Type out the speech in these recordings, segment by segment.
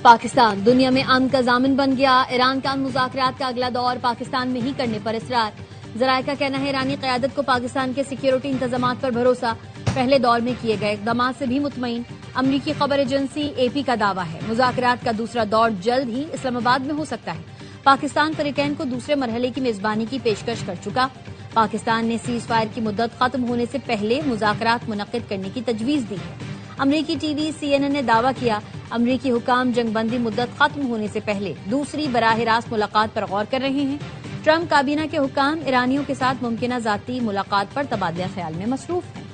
پاکستان دنیا میں امن کا ضامن بن گیا، ایران کا مذاکرات کا اگلا دور پاکستان میں ہی کرنے پر اصرار۔ ذرائع کا کہنا ہے ایرانی قیادت کو پاکستان کے سیکیورٹی انتظامات پر بھروسہ، پہلے دور میں کیے گئے اقدامات سے بھی مطمئن۔ امریکی خبر ایجنسی اے پی کا دعویٰ ہے مذاکرات کا دوسرا دور جلد ہی اسلام آباد میں ہو سکتا ہے۔ پاکستان فریقین کو دوسرے مرحلے کی میزبانی کی پیشکش کر چکا۔ پاکستان نے سیز فائر کی مدت ختم ہونے سے پہلے مذاکرات منعقد کرنے کی تجویز دی ہے۔ امریکی ٹی وی CNN نے دعویٰ کیا امریکی حکام جنگ بندی مدت ختم ہونے سے پہلے دوسری براہ راست ملاقات پر غور کر رہے ہیں۔ ٹرمپ کابینہ کے حکام ایرانیوں کے ساتھ ممکنہ ذاتی ملاقات پر تبادلہ خیال میں مصروف ہیں۔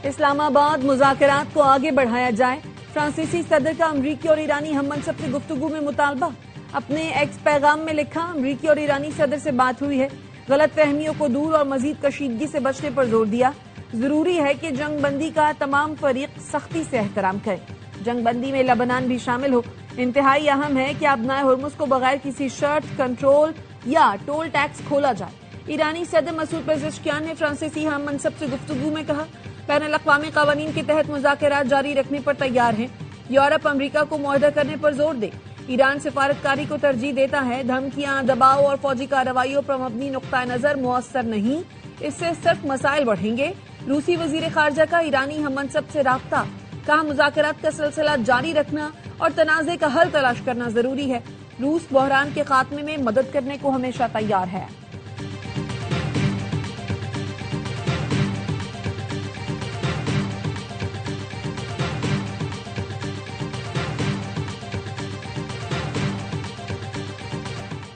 اسلام آباد مذاکرات کو آگے بڑھایا جائے، فرانسیسی صدر کا امریکی اور ایرانی ہم منصب سے گفتگو میں مطالبہ۔ اپنے ایکس پیغام میں لکھا امریکی اور ایرانی صدر سے بات ہوئی ہے، غلط فہمیوں کو دور اور مزید کشیدگی سے بچنے پر زور دیا۔ ضروری ہے کہ جنگ بندی کا تمام فریق سختی سے احترام کریں، جنگ بندی میں لبنان بھی شامل ہو۔ انتہائی اہم ہے کہ آبنائے ہرمز کو بغیر کسی شرط کنٹرول یا ٹول ٹیکس کھولا جائے۔ ایرانی صدر مسعود پزشکیان نے فرانسیسی ہم منصب سے گفتگو میں کہا بین الاقوامی قوانین کے تحت مذاکرات جاری رکھنے پر تیار ہیں۔ یورپ امریکہ کو معاہدہ کرنے پر زور دے، ایران سفارتکاری کو ترجیح دیتا ہے۔ دھمکیاں، دباؤ اور فوجی کارروائیوں پر مبنی نقطۂ نظر مؤثر نہیں، اس سے صرف مسائل بڑھیں گے۔ روسی وزیر خارجہ کا ایرانی ہم منصب سے رابطہ، کہا مذاکرات کا سلسلہ جاری رکھنا اور تنازع کا حل تلاش کرنا ضروری ہے۔ روس بحران کے خاتمے میں مدد کرنے کو ہمیشہ تیار ہے۔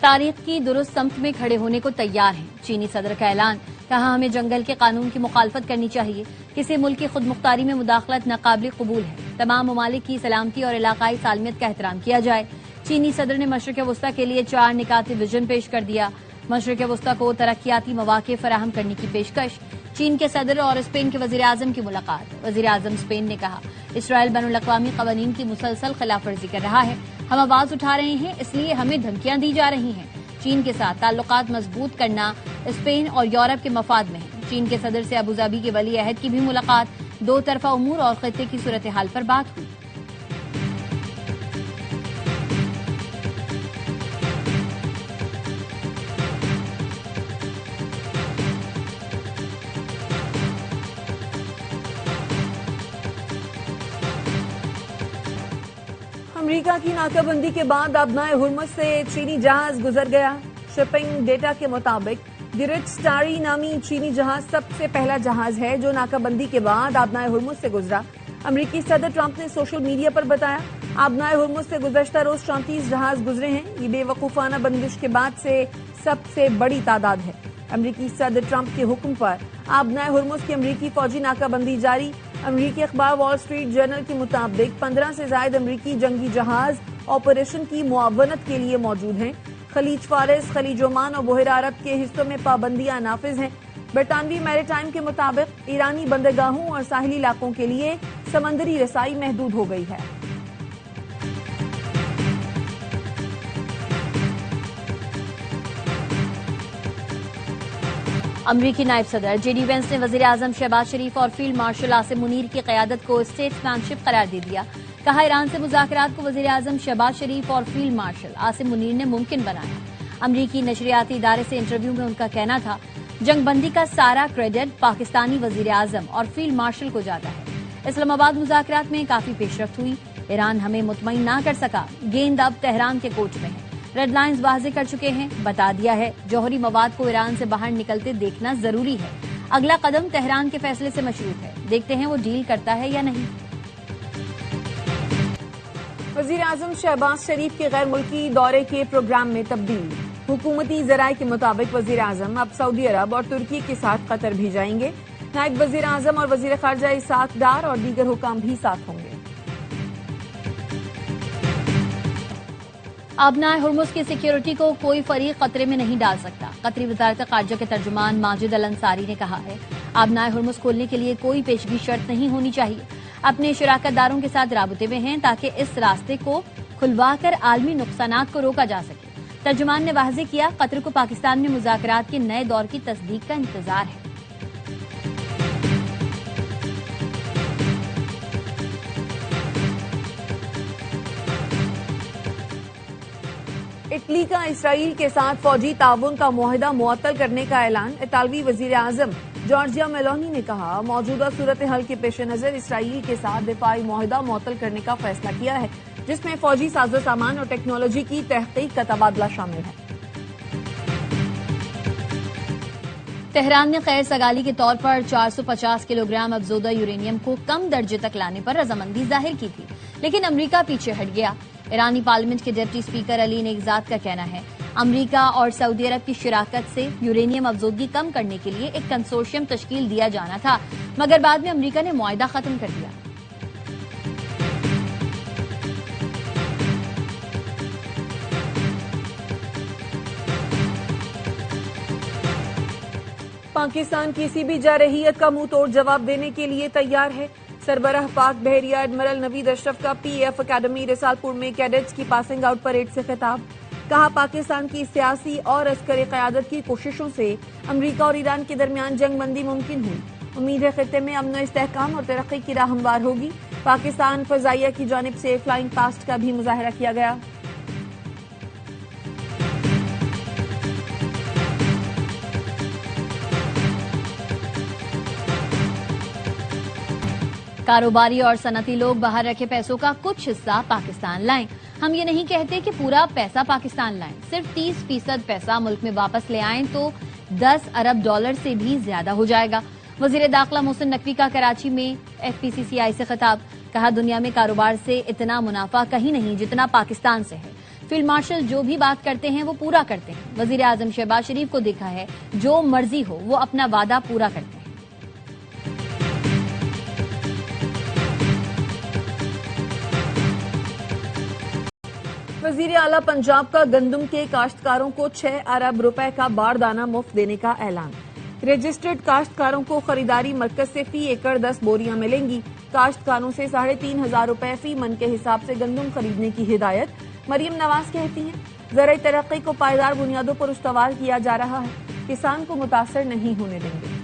تاریخ کی درست سمت میں کھڑے ہونے کو تیار ہیں، چینی صدر کا اعلان، کہا ہمیں جنگل کے قانون کی مخالفت کرنی چاہیے، کسی ملک کی خود مختاری میں مداخلت ناقابل قبول ہے، تمام ممالک کی سلامتی اور علاقائی سالمیت کا احترام کیا جائے۔ چینی صدر نے مشرق وسطیٰ کے لیے 4 نکاتی ویژن پیش کر دیا، مشرق وسطیٰ کو ترقیاتی مواقع فراہم کرنے کی پیشکش۔ چین کے صدر اور اسپین کے وزیر اعظم کی ملاقات، وزیر اعظم اسپین نے کہا اسرائیل بین الاقوامی قوانین کی مسلسل خلاف ورزی کر رہا ہے، ہم آواز اٹھا رہے ہیں اس لیے ہمیں دھمکیاں دی جا رہی ہیں۔ چین کے ساتھ تعلقات مضبوط کرنا اسپین اور یورپ کے مفاد میں ہے۔ چین کے صدر سے ابوظہبی کے ولی عہد کی بھی ملاقات، دو طرفہ امور اور خطے کی صورتحال پر بات ہوئی۔ امریکہ کی ناکہ بندی کے بعد آبنائے ہرمز سے چینی جہاز گزر گیا۔ شپنگ ڈیٹا کے مطابق دی رچ سٹاری نامی چینی جہاز سب سے پہلا جہاز ہے جو ناکہ بندی کے بعد آبنائے ہرمز سے گزرا۔ امریکی صدر ٹرمپ نے سوشل میڈیا پر بتایا آبنائے ہرمز سے گزشتہ روز 34 جہاز گزرے ہیں، یہ بے وقوفانہ بندش کے بعد سے سب سے بڑی تعداد ہے۔ امریکی صدر ٹرمپ کے حکم پر آبنائے ہرمز کی امریکی فوجی ناکہ بندی جاری۔ امریکی اخبار وال اسٹریٹ جرنل کے مطابق 15 سے زائد امریکی جنگی جہاز آپریشن کی معاونت کے لیے موجود ہیں۔ خلیج فارس، خلیج عمان اور بحیرہ عرب کے حصوں میں پابندیاں نافذ ہیں۔ برطانوی میری ٹائم کے مطابق ایرانی بندرگاہوں اور ساحلی علاقوں کے لیے سمندری رسائی محدود ہو گئی ہے۔ امریکی نائب صدر جے ڈی وینس نے وزیر اعظم شہباز شریف اور فیلڈ مارشل عاصم منیر کی قیادت کو اسٹیٹس مین شپ قرار دے دیا، کہا ایران سے مذاکرات کو وزیر اعظم شہباز شریف اور فیلڈ مارشل عاصم منیر نے ممکن بنایا۔ امریکی نشریاتی ادارے سے انٹرویو میں ان کا کہنا تھا جنگ بندی کا سارا کریڈٹ پاکستانی وزیر اعظم اور فیلڈ مارشل کو جاتا ہے۔ اسلام آباد مذاکرات میں کافی پیش رفت ہوئی، ایران ہمیں مطمئن نہ کر سکا، گیند اب تہران کے کوچ میں ہے، ریڈ لائنز واضح کر چکے ہیں، بتا دیا ہے جوہری مواد کو ایران سے باہر نکلتے دیکھنا ضروری ہے، اگلا قدم تہران کے فیصلے سے مشروط ہے، دیکھتے ہیں وہ ڈیل کرتا ہے یا نہیں۔ وزیر اعظم شہباز شریف کے غیر ملکی دورے کے پروگرام میں تبدیلی، حکومتی ذرائع کے مطابق وزیر اعظم اب سعودی عرب اور ترکی کے ساتھ قطر بھی جائیں گے۔ نائب وزیر اعظم اور وزیر خارجہ اسحاق ڈار اور دیگر حکام بھی ساتھ ہوں گے۔ آبنائے ہرمز کی سیکیورٹی کو کوئی فریق خطرے میں نہیں ڈال سکتا، قطری وزارت خارجہ کے ترجمان ماجد الانصاری نے کہا ہے آبنائے ہرمز کھولنے کے لیے کوئی پیشگی شرط نہیں ہونی چاہیے، اپنے شراکت داروں کے ساتھ رابطے میں ہیں تاکہ اس راستے کو کھلوا کر عالمی نقصانات کو روکا جا سکے۔ ترجمان نے واضح کیا قطر کو پاکستان میں مذاکرات کے نئے دور کی تصدیق کا انتظار ہے۔ اٹلی کا اسرائیل کے ساتھ فوجی تعاون کا معاہدہ معطل کرنے کا اعلان۔ اطالوی وزیر اعظم جارجیا میلونی نے کہا موجودہ صورتحال کے پیش نظر اسرائیل کے ساتھ دفاعی معاہدہ معطل کرنے کا فیصلہ کیا ہے، جس میں فوجی ساز و سامان اور ٹیکنالوجی کی تحقیق کا تبادلہ شامل ہے۔ تہران نے خیر سگالی کے طور پر 450 کلو گرام افزودہ یورینیم کو کم درجے تک لانے پر رضامندی ظاہر کی تھی، لیکن امریکہ پیچھے ہٹ گیا۔ ایرانی پارلیمنٹ کے ڈپٹی اسپیکر علی نگزاد کا کہنا ہے امریکہ اور سعودی عرب کی شراکت سے یورینیم افزودگی کم کرنے کے لیے ایک کنسورشیم تشکیل دیا جانا تھا، مگر بعد میں امریکہ نے معاہدہ ختم کر دیا۔ پاکستان کسی بھی جارحیت کا منہ توڑ جواب دینے کے لیے تیار ہے۔ سربراہ پاک بحریہ ایڈمرل نوید اشرف کا پی ایف اکیڈمی رسال پور میں کیڈٹس کی پاسنگ آؤٹ پریڈ سے خطاب۔ کہا پاکستان کی سیاسی اور عسکری قیادت کی کوششوں سے امریکہ اور ایران کے درمیان جنگ بندی ممکن ہوئی۔ امید ہے خطے میں امن و استحکام اور ترقی کی راہ ہموار ہوگی۔ پاکستان فضائیہ کی جانب سے فلائنگ پاسٹ کا بھی مظاہرہ کیا گیا۔ کاروباری اور صنعتی لوگ باہر رکھے پیسوں کا کچھ حصہ پاکستان لائیں۔ ہم یہ نہیں کہتے کہ پورا پیسہ پاکستان لائیں، صرف 30% پیسہ ملک میں واپس لے آئیں تو 10 ارب ڈالر سے بھی زیادہ ہو جائے گا۔ وزیر داخلہ محسن نقوی کا کراچی میں ایف پی سی سی آئی سے خطاب۔ کہا دنیا میں کاروبار سے اتنا منافع کہیں نہیں جتنا پاکستان سے ہے۔ فیلڈ مارشل جو بھی بات کرتے ہیں وہ پورا کرتے ہیں۔ وزیر اعظم شہباز شریف کو دیکھا ہے جو مرضی ہو وہ اپنا وعدہ پورا کرتے ہیں۔ وزیر اعلیٰ پنجاب کا گندم کے کاشتکاروں کو 6 ارب روپے کا باردانہ مفت دینے کا اعلان۔ رجسٹرڈ کاشتکاروں کو خریداری مرکز سے فی ایکڑ 10 بوریاں ملیں گی۔ کاشتکاروں سے 3,500 روپے فی من کے حساب سے گندم خریدنے کی ہدایت۔ مریم نواز کہتی ہیں زرعی ترقی کو پائیدار بنیادوں پر استوار کیا جا رہا ہے، کسان کو متاثر نہیں ہونے دیں گے۔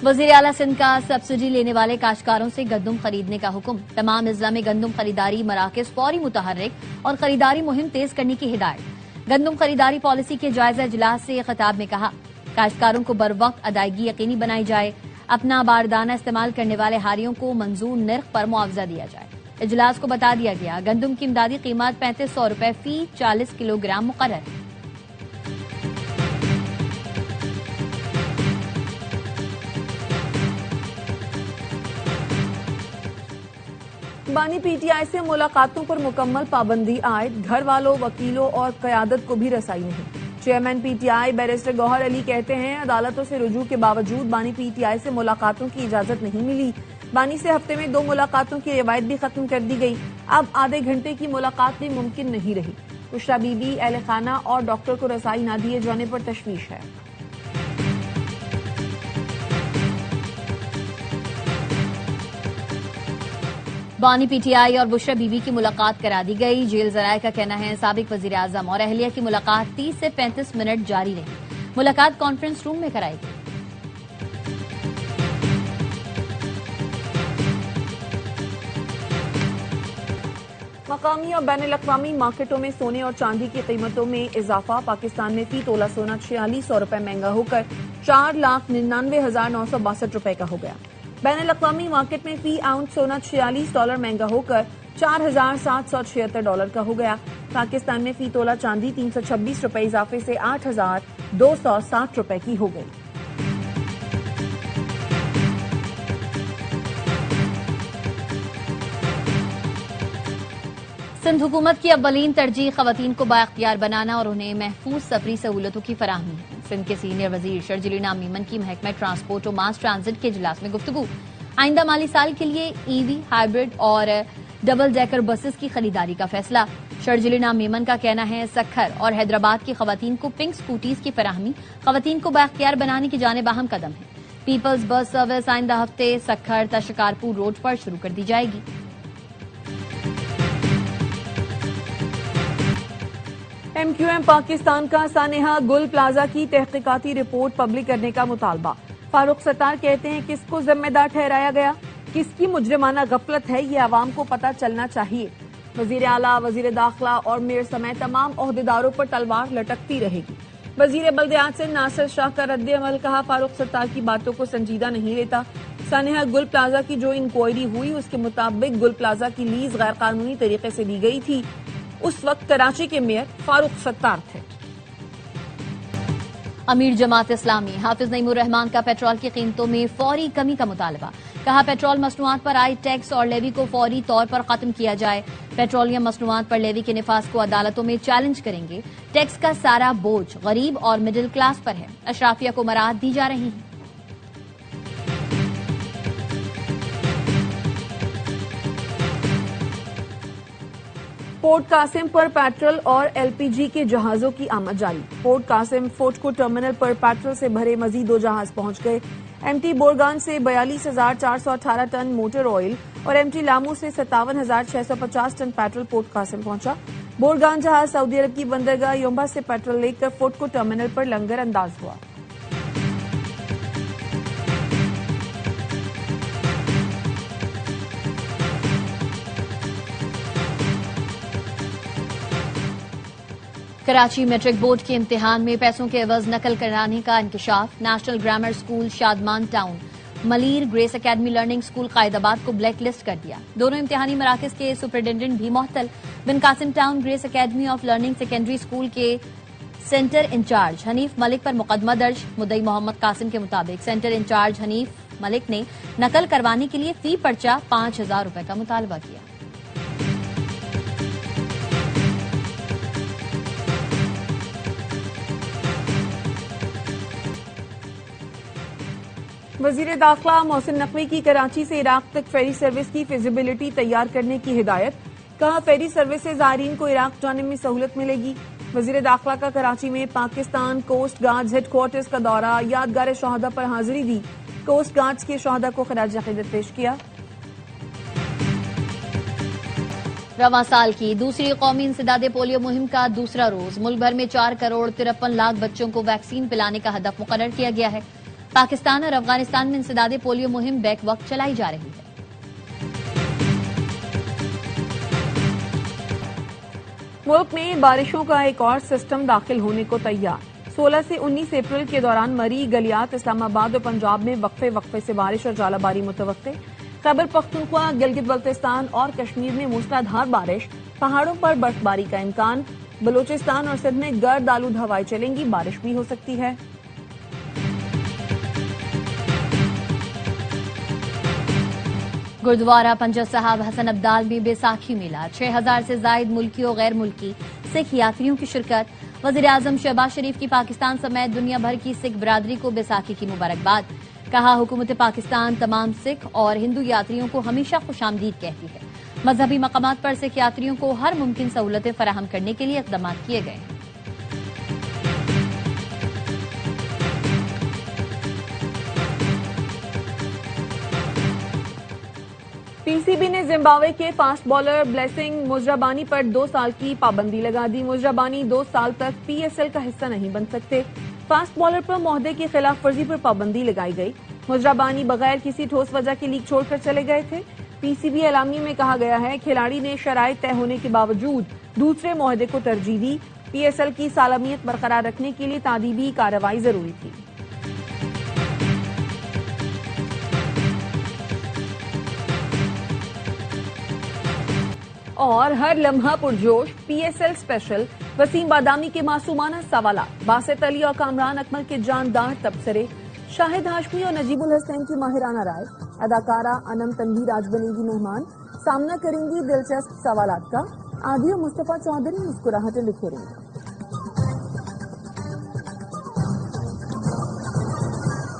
وزیر اعلیٰ سندھ کا سبسڈی لینے والے کاشتکاروں سے گندم خریدنے کا حکم۔ تمام اضلاع میں گندم خریداری مراکز فوری متحرک اور خریداری مہم تیز کرنے کی ہدایت۔ گندم خریداری پالیسی کے جائزہ اجلاس سے خطاب میں کہا کاشتکاروں کو بروقت ادائیگی یقینی بنائی جائے، اپنا باردانہ استعمال کرنے والے ہاریوں کو منظور نرخ پر معاوضہ دیا جائے۔ اجلاس کو بتا دیا گیا گندم کی امدادی قیمت 3500 روپے فی 40 کلو گرام مقرر ہے۔ بانی پی ٹی آئی سے ملاقاتوں پر مکمل پابندی عائد، گھر والوں، وکیلوں اور قیادت کو بھی رسائی نہیں۔ Chairman P T I barrister Gohar Ali کہتے ہیں عدالتوں سے رجوع کے باوجود بانی پی ٹی آئی سے ملاقاتوں کی اجازت نہیں ملی۔ بانی سے ہفتے میں 2 ملاقاتوں کی روایت بھی ختم کر دی گئی، اب آدھے گھنٹے کی ملاقات بھی ممکن نہیں رہی۔ بشرا بی بی، اہل خانہ اور ڈاکٹر کو رسائی نہ دیے جانے پر تشویش ہے۔ بانی پی ٹی آئی اور بشرا بی بی کی ملاقات کرا دی گئی۔ جیل ذرائع کا کہنا ہے سابق وزیر اعظم اور اہلیہ کی ملاقات 30 سے 35 منٹ جاری رہی۔ ملاقات کانفرنس روم میں کرائی گئی۔ مقامی اور بین الاقوامی مارکیٹوں میں سونے اور چاندی کی قیمتوں میں اضافہ۔ پاکستان میں فی تولہ سونا 4600 روپے مہنگا ہو کر 4,99,962 روپے کا ہو گیا۔ بین الاقوامی مارکیٹ میں فی آؤنس سونا 46 ڈالر مہنگا ہو کر 4,776 ڈالر کا ہو گیا۔ پاکستان میں فی تولہ چاندی 326 روپے اضافے سے 8,260 روپے کی ہو گئی۔ سندھ حکومت کی اولین ترجیح خواتین کو بااختیار بنانا اور انہیں محفوظ سفری سہولتوں کی فراہمی ہے۔ سندھ کے سینئر وزیر شرجیل انعام میمن کی محکمہ ٹرانسپورٹ و ماس ٹرانزٹ کے اجلاس میں گفتگو۔ آئندہ مالی سال کے لیے ای وی، ہائیبرڈ اور ڈبل ڈیکر بسز کی خریداری کا فیصلہ۔ شرجیل انعام میمن کا کہنا ہے سکھر اور حیدرآباد کی خواتین کو پنک سکوٹیز کی فراہمی خواتین کو بااختیار بنانے کی جانب اہم قدم ہے۔ پیپلز بس سروس آئندہ ہفتے سکھر تا شکارپور روڈ پر شروع کر دی جائے گی۔ ایم کیو ایم پاکستان کا سانحہ گل پلازا کی تحقیقاتی رپورٹ پبلک کرنے کا مطالبہ۔ فاروق ستار کہتے ہیں کس کو ذمہ دار ٹھہرایا گیا، کس کی مجرمانہ غفلت ہے، یہ عوام کو پتہ چلنا چاہیے۔ وزیر اعلیٰ، وزیر داخلہ اور میئر سمیت تمام عہدیداروں پر تلوار لٹکتی رہے گی۔ وزیر بلدیات سے ناصر شاہ کا رد عمل، کہا فاروق ستار کی باتوں کو سنجیدہ نہیں لیتا۔ سانحہ گل پلازا کی جو انکوائری ہوئی اس کے مطابق گل پلازا کی لیز غیر قانونی طریقے سے دی گئی تھی۔ اس وقت کراچی کے میئر فاروق ستار تھے۔ امیر جماعت اسلامی حافظ نعیم الرحمان کا پیٹرول کی قیمتوں میں فوری کمی کا مطالبہ، کہا پیٹرول مصنوعات پر عائد ٹیکس اور لیوی کو فوری طور پر ختم کیا جائے۔ پیٹرولیم مصنوعات پر لیوی کے نفاذ کو عدالتوں میں چیلنج کریں گے۔ ٹیکس کا سارا بوجھ غریب اور مڈل کلاس پر ہے، اشرافیہ کو مراعات دی جا رہی ہیں۔ پورٹ قاسم پر پیٹرول اور ایل پی جی کے جہازوں کی آمد جاری۔ پورٹ قاسم فوٹکو ٹرمینل پر پیٹرول سے بھرے مزید 2 جہاز پہنچ گئے۔ ایم ٹی بورگان سے 42,418 ٹن موٹر آئل اور ایم ٹی لامو سے 57,650 ٹن پیٹرول پورٹ قاسم پہنچا۔ بورگان جہاز سعودی عرب کی بندرگاہ یمبا سے پیٹرول لے کر فوٹکو ٹرمینل پر لنگر انداز ہوا۔ کراچی میٹرک بورڈ کے امتحان میں پیسوں کے عوض نقل کرانے کا انکشاف۔ National grammar school Shadman town, Malir grace academy learning school Quaidabad کو بلیک لسٹ کر دیا۔ دونوں امتحانی مراکز کے سپرنٹینڈنٹ بھی معطل۔ Bin Qasim town Grace Academy of Learning secondary school کے سینٹر انچارج حنیف ملک پر مقدمہ درج۔ مدعی محمد قاسم کے مطابق سینٹر انچارج حنیف ملک نے نقل کروانے کے لیے فی پرچہ 5,000 روپے کا مطالبہ کیا۔ وزیر داخلہ محسن نقوی کی کراچی سے عراق تک فیری سروس کی فیزیبلٹی تیار کرنے کی ہدایت، کہا فیری سروس سے زائرین کو عراق جانے میں سہولت ملے گی۔ وزیر داخلہ کا کراچی میں Pakistan coast guards headquarters کا دورہ، یادگار شہداء پر حاضری دی، کوسٹ گارڈز کے شہداء کو خراج عقیدت پیش کیا۔ رواں سال کی دوسری قومی انسداد پولیو مہم کا دوسرا روز، ملک بھر میں 4,53,00,000 بچوں کو ویکسین پلانے کا ہدف مقرر کیا گیا ہے۔ پاکستان اور افغانستان میں انسداد پولیو مہم بیک وقت چلائی جا رہی ہے۔ ملک میں بارشوں کا ایک اور سسٹم داخل ہونے کو تیار۔ 16 سے 19 اپریل کے دوران مری، گلیات، اسلام آباد اور پنجاب میں وقفے سے بارش اور ژالہ باری متوقع۔ خیبر پختونخوا، گلگت بلتستان اور کشمیر میں موسلا دھار بارش، پہاڑوں پر برف باری کا امکان۔ بلوچستان اور سندھ میں گرد آلود ہوائیں چلیں گی، بارش بھی ہو سکتی ہے۔ گردوارہ پنجہ صاحب حسن ابدال میں بیساکھی میلہ، 6,000 سے زائد ملکی و غیر ملکی سکھ یاتریوں کی شرکت۔ وزیر اعظم شہباز شریف کی پاکستان سمیت دنیا بھر کی سکھ برادری کو بیساکھی کی مبارکباد، کہا حکومت پاکستان تمام سکھ اور ہندو یاتریوں کو ہمیشہ خوش آمدید کہتی ہے۔ مذہبی مقامات پر سکھ یاتریوں کو ہر ممکن سہولتیں فراہم کرنے کے لیے اقدامات کیے گئے ہیں۔ پی سی بی نے زمبابوے کے فاسٹ بالر بلیسنگ مجرابانی پر 2 سال کی پابندی لگا دی۔ مجرابانی 2 سال تک پی ایس ایل کا حصہ نہیں بن سکتے۔ فاسٹ بالر پر معاہدے کی خلاف ورزی پر پابندی لگائی گئی۔ مجرابانی بغیر کسی ٹھوس وجہ کے لیگ چھوڑ کر چلے گئے تھے۔ پی سی بی اعلامیے میں کہا گیا ہے کھلاڑی نے شرائط طے ہونے کے باوجود دوسرے معاہدے کو ترجیح دی۔ پی ایس ایل کی سالمیت برقرار رکھنے کے لیے تعدیبی کارروائی ضروری تھی۔ اور ہر لمحہ پرجوش P S L special, Waseem Badami کے معصومانہ سوالات، باسط علی اور کامران اکمل کے جاندار تبصرے، شاہد ہاشمی اور نجیب الحسین کی ماہرانہ رائے، اداکارہ انم تنویر آج بنے گی مہمان، سامنا کریں گی دلچسپ سوالات کا، عادی اور مصطفیٰ چودھری مسکراہٹیں بکھیریں گے۔